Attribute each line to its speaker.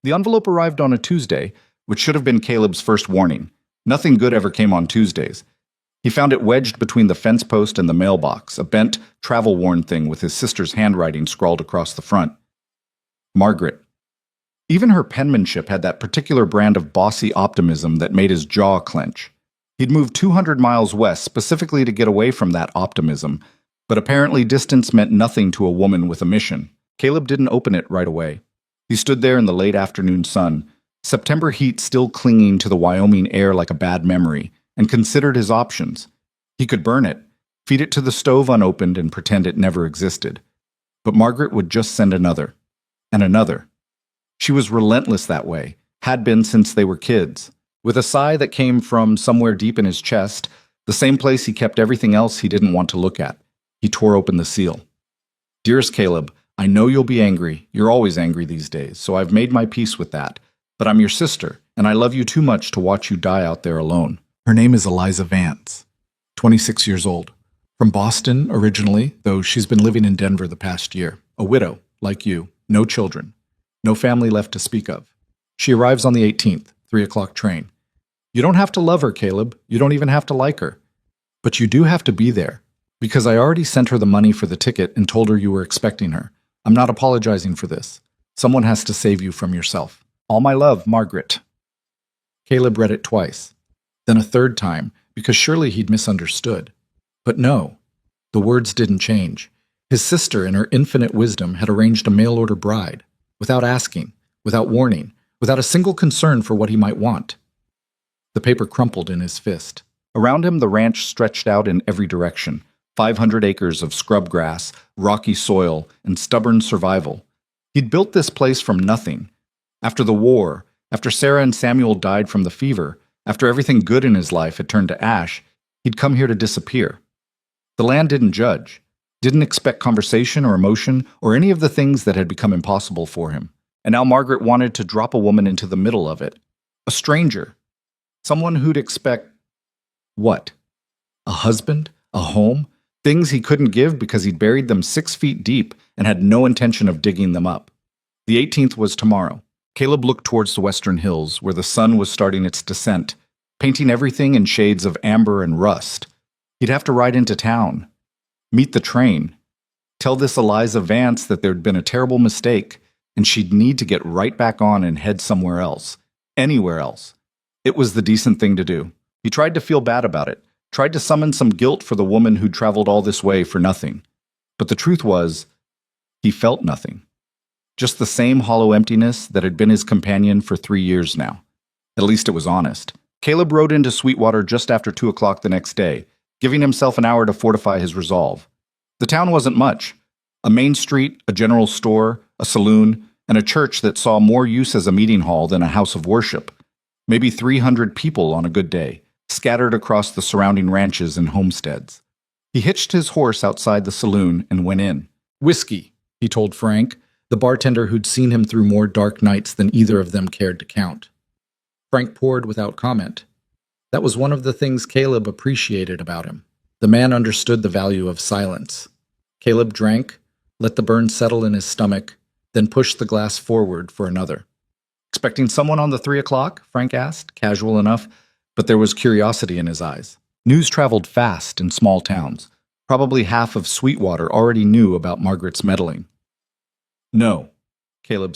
Speaker 1: The envelope arrived on a Tuesday, which should have been Caleb's first warning. Nothing good ever came on Tuesdays. He found it wedged between the fence post and the mailbox, a bent, travel-worn thing with his sister's handwriting scrawled across the front. Margaret. Even her penmanship had that particular brand of bossy optimism that made his jaw clench. He'd moved 200 miles west specifically to get away from that optimism, but apparently distance meant nothing to a woman with a mission. Caleb didn't open it right away. He stood there in the late afternoon sun, September heat still clinging to the Wyoming air like a bad memory, and considered his options. He could burn it, feed it to the stove unopened and pretend it never existed. But Margaret would just send another, and another. She was relentless that way, had been since they were kids. With a sigh that came from somewhere deep in his chest, the same place he kept everything else he didn't want to look at, he tore open the seal. Dearest Caleb, I know you'll be angry. You're always angry these days, so I've made my peace with that. But I'm your sister, and I love you too much to watch you die out there alone. Her name is Eliza Vance, 26 years old. From Boston originally, though she's been living in Denver the past year. A widow, like you, no children, no family left to speak of. She arrives on the 18th, 3 o'clock train. You don't have to love her, Caleb. You don't even have to like her. But you do have to be there, because I already sent her the money for the ticket and told her you were expecting her. I'm not apologizing for this. Someone has to save you from yourself. All my love, Margaret. Caleb read it twice, then a third time, because surely he'd misunderstood. But no, the words didn't change. His sister, in her infinite wisdom, had arranged a mail-order bride, without asking, without warning, without a single concern for what he might want. The paper crumpled in his fist. Around him, the ranch stretched out in every direction. 500 acres of scrub grass, rocky soil, and stubborn survival. He'd built this place from nothing. After the war, after Sarah and Samuel died from the fever, after everything good in his life had turned to ash, he'd come here to disappear. The land didn't judge, didn't expect conversation or emotion or any of the things that had become impossible for him. And now Margaret wanted to drop a woman into the middle of it. A stranger. Someone who'd expect what? A husband? A home? Things he couldn't give because he'd buried them 6 feet deep and had no intention of digging them up. The 18th was tomorrow. Caleb looked towards the western hills, where the sun was starting its descent, painting everything in shades of amber and rust. He'd have to ride into town, meet the train, tell this Eliza Vance that there'd been a terrible mistake, and she'd need to get right back on and head somewhere else, anywhere else. It was the decent thing to do. He tried to feel bad about it, tried to summon some guilt for the woman who'd traveled all this way for nothing. But the truth was, he felt nothing. Just the same hollow emptiness that had been his companion for 3 years now. At least it was honest. Caleb rode into Sweetwater just after 2 o'clock the next day, giving himself an hour to fortify his resolve. The town wasn't much. A main street, a general store, a saloon, and a church that saw more use as a meeting hall than a house of worship. Maybe 300 people on a good day, scattered across the surrounding ranches and homesteads. He hitched his horse outside the saloon and went in. Whiskey, he told Frank, the bartender who'd seen him through more dark nights than either of them cared to count. Frank poured without comment. That was one of the things Caleb appreciated about him. The man understood the value of silence. Caleb drank, let the burn settle in his stomach, then pushed the glass forward for another. Expecting someone on the 3 o'clock? Frank asked, casual enough, but there was curiosity in his eyes. News traveled fast in small towns. Probably half of Sweetwater already knew about Margaret's meddling. No, Caleb said.